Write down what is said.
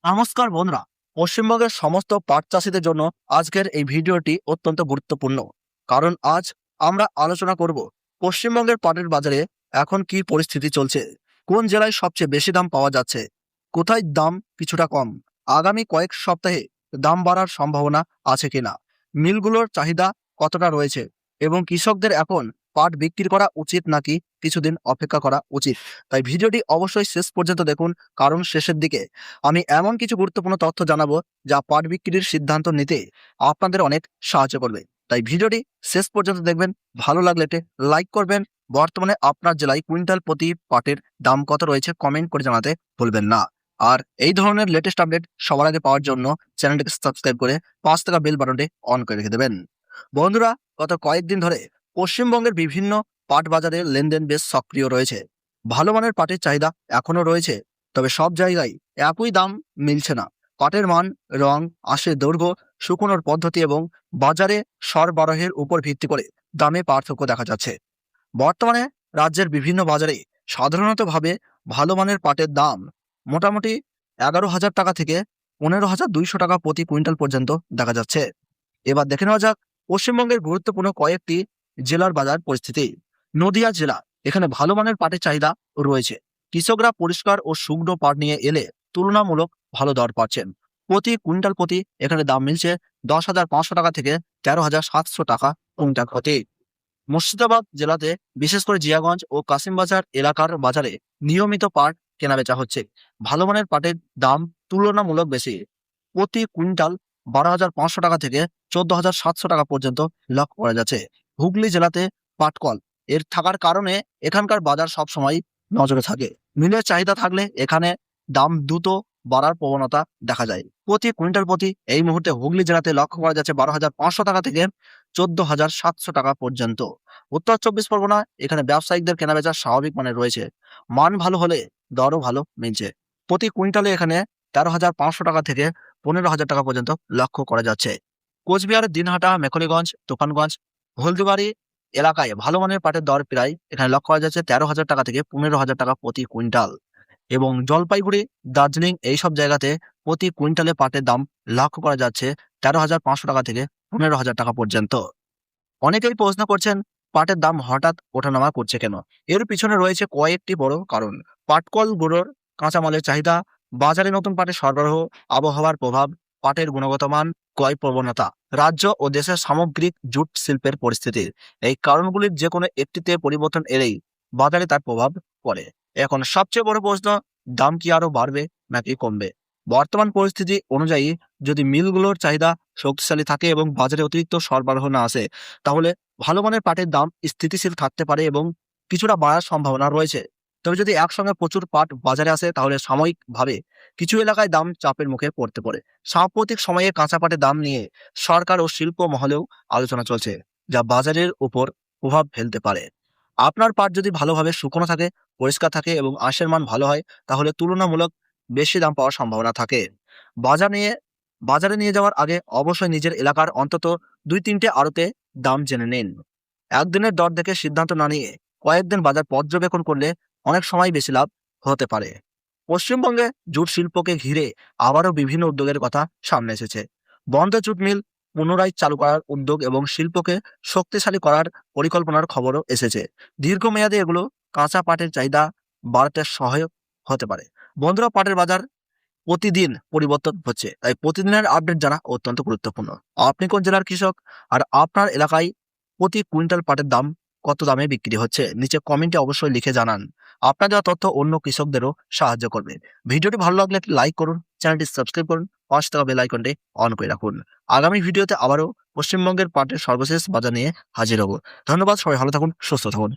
নমস্কার বন্ধুরা। পশ্চিমবঙ্গের সমস্ত পাট চাষীদের জন্য আজকের এই ভিডিওটি অত্যন্ত গুরুত্বপূর্ণ, কারণ আজ আমরা আলোচনা করব পশ্চিমবঙ্গের পাটের বাজারে এখন কি পরিস্থিতি চলছে, কোন জেলায় সবচেয়ে বেশি দাম পাওয়া যাচ্ছে, কোথায় দাম কিছুটা কম, আগামী কয়েক সপ্তাহে দাম বাড়ার সম্ভাবনা আছে কিনা, মিলগুলোর চাহিদা কতটা রয়েছে এবং কৃষকদের এখন পাট বিক্রি করা উচিত নাকি কিছুদিন অপেক্ষা করা উচিত। তাই ভিডিওটি অবশ্যই শেষ পর্যন্ত দেখুন, কারণ শেষের দিকে আমি এমন কিছু গুরুত্বপূর্ণ তথ্য জানাবো যা পাট বিক্রির সিদ্ধান্ত নিতে আপনাদের অনেক সাহায্য করবে। তাই ভিডিওটি শেষ পর্যন্ত দেখবেন। ভালো লাগলে একটি লাইক করবেন। বর্তমানে আপনার জেলায় কুইন্টাল প্রতি পাটের দাম কত রয়েছে কমেন্ট করে জানাতে ভুলবেন না। আর এই ধরনের লেটেস্ট আপডেট সবার আগে পাওয়ার জন্য চ্যানেলটিকে সাবস্ক্রাইব করে পাঁচ টাকা বেল বাটনটি অন করে রেখে দেবেন। বন্ধুরা, গত কয়েকদিন ধরে পশ্চিমবঙ্গের বিভিন্ন পাট বাজারে লেনদেন বেশ সক্রিয় রয়েছে। ভালো মানের পাটের চাহিদা এখনো রয়েছে, তবে সব জায়গায় একই দাম মিলছে না। পাটের মান, রং, আঁশের দৈর্ঘ্য, শুকনোর পদ্ধতি এবং বাজারে সরবরাহের উপর ভিত্তি করে দামে পার্থক্য দেখা যাচ্ছে। বর্তমানে রাজ্যের বিভিন্ন বাজারে সাধারণতভাবে ভালো মানের পাটের দাম মোটামুটি 11,000 টাকা থেকে 15,200 টাকা প্রতি কুইন্টাল পর্যন্ত দেখা যাচ্ছে। এবার দেখে নেওয়া যাক পশ্চিমবঙ্গের গুরুত্বপূর্ণ কয়েকটি জেলার বাজার পরিস্থিতি। নদিয়া জেলা, এখানে ভালো মানের পাটের চাহিদা রয়েছে। কৃষকরা পরিষ্কার ও শুকনো পাট নিয়ে এলে তুলনামূলক ভালো দর পাচ্ছেন। প্রতি কুইন্টাল প্রতি এখানে দাম মিলছে 10,500 টাকা থেকে 13,700 টাকা কুইন্টাল প্রতি। মুর্শিদাবাদ জেলাতে বিশেষ করে জিয়াগঞ্জ ও কাশিমবাজার এলাকার বাজারে নিয়মিত পাট কেনাবেচা হচ্ছে। ভালো মানের পাটের দাম তুলনামূলক বেশি। প্রতি কুইন্টাল 12,500 টাকা থেকে 14,700 টাকা পর্যন্ত লক্ষ্য করা যাচ্ছে। হুগলি জেলাতে পাটকল এর থাকার কারণে এখানকার বাজার সবসময় নজরে থাকে। মিলের চাহিদা থাকলে এখানে দাম দ্রুত বাড়ার প্রবণতা দেখা যায়। প্রতি কুইন্টাল প্রতি এই মুহূর্তে হুগলি জেলাতে লক্ষ্য করা যাচ্ছে 12,500 টাকা থেকে 14,700 টাকা পর্যন্ত। উত্তর চব্বিশ পরগনা, এখানে ব্যবসায়িকদের কেনাবেচা স্বাভাবিক মানের রয়েছে। মান ভালো হলে দরও ভালো মিলছে। প্রতি কুইন্টালে এখানে 13,500 টাকা থেকে 15,000 টাকা পর্যন্ত লক্ষ্য করা যাচ্ছে। কোচবিহারের দিনহাটা, মেখলিগঞ্জ, তুফানগঞ্জ, হলদিবাড়ি এলাকায় ভালো মানের পাটের দর প্রায় এখানে লক্ষ্য করা যাচ্ছে 13,000 টাকা থেকে 15,000 টাকা প্রতি কুইন্টাল। এবং জলপাইগুড়ি, দার্জিলিং এইসব জায়গাতে প্রতি কুইন্টালে পাটের দাম লক্ষ্য করা যাচ্ছে 13,500 টাকা থেকে 15,000 টাকা পর্যন্ত। অনেকেই প্রশ্ন করছেন পাটের দাম হঠাৎ ওঠানামা করছে কেন। এর পিছনে রয়েছে কয়েকটি বড় কারণ। পাটকলগুলোর কাঁচামালের চাহিদা, বাজারে নতুন পাটের সরবরাহ, আবহাওয়ার প্রভাব, পাটের গুণগত মান, ক্রয় প্রবণতা, রাজ্য ও দেশের সামগ্রিক জুট শিল্পের পরিস্থিতি। এই কারণগুলির যে কোনো একটিতে পরিবর্তন এলেই বাজারে তার প্রভাব পড়ে। এখন সবচেয়ে বড় প্রশ্ন, দাম কি আরো বাড়বে নাকি কমবে? বর্তমান পরিস্থিতি অনুযায়ী যদি মিলগুলোর চাহিদা শক্তিশালী থাকে এবং বাজারে অতিরিক্ত সরবরাহ না আসে, তাহলে ভালো মানের পাটের দাম স্থিতিশীল থাকতে পারে এবং কিছুটা বাড়ার সম্ভাবনা রয়েছে। তবে যদি একসঙ্গে প্রচুর পাট বাজারে আসে, তাহলে সাময়িকভাবে কিছু এলাকায় দাম চাপের মুখে পড়তে পারে। সাম্প্রতিক সময়ে কাঁচা পাটের দাম নিয়ে সরকার ও শিল্প মহলেও আলোচনা চলছে, যা বাজারের উপর প্রভাব ফেলতে পারে। আপনার পাট যদি ভালোভাবে শুকনো থাকে, পরিষ্কার থাকে এবং আঁশের মান ভালো হয়, তাহলে তুলনামূলক বেশি দাম পাওয়ার সম্ভাবনা থাকে। বাজার নিয়ে বাজারে নিয়ে যাওয়ার আগে অবশ্যই নিজের এলাকার অন্তত 2-3টে আড়তে দাম জেনে নিন। একদিনের দর দেখে সিদ্ধান্ত না নিয়ে কয়েকদিন বাজার পর্যবেক্ষণ করলে অনেক সময় বেশি লাভ হতে পারে। পশ্চিমবঙ্গে জুট শিল্পকে ঘিরে আবারও বিভিন্ন উদ্যোগের কথা সামনে এসেছে। বন্ধ জুট মিল পুনরায় চালু করার উদ্যোগ এবং শিল্পকে শক্তিশালী করার পরিকল্পনার খবরও এসেছে। দীর্ঘমেয়াদে এগুলো কাঁচা পাটের চাহিদা বাড়াতে সহায়ক হতে পারে। বন্ধুরা, পাটের বাজার প্রতিদিন পরিবর্তন হচ্ছে, তাই প্রতিদিনের আপডেট জানা অত্যন্ত গুরুত্বপূর্ণ। আপনি কোন জেলার কৃষক আর আপনার এলাকায় প্রতি কুইন্টাল পাটের দাম কত দামে বিক্রি হচ্ছে, নিচে কমেন্টে অবশ্যই লিখে জানান। আপনার দেওয়া তথ্য অন্য কৃষকদেরও সাহায্য করবে। ভিডিওটি ভালো লাগলে একটি লাইক করুন, চ্যানেলটি সাবস্ক্রাইব করুন, পাশে থাকা বেল আইকনটি অন করে রাখুন। আগামী ভিডিওতে আবারও পশ্চিমবঙ্গের পাটের সর্বশেষ বাজার নিয়ে হাজির হব। ধন্যবাদ, সবাই ভালো থাকুন, সুস্থ থাকুন।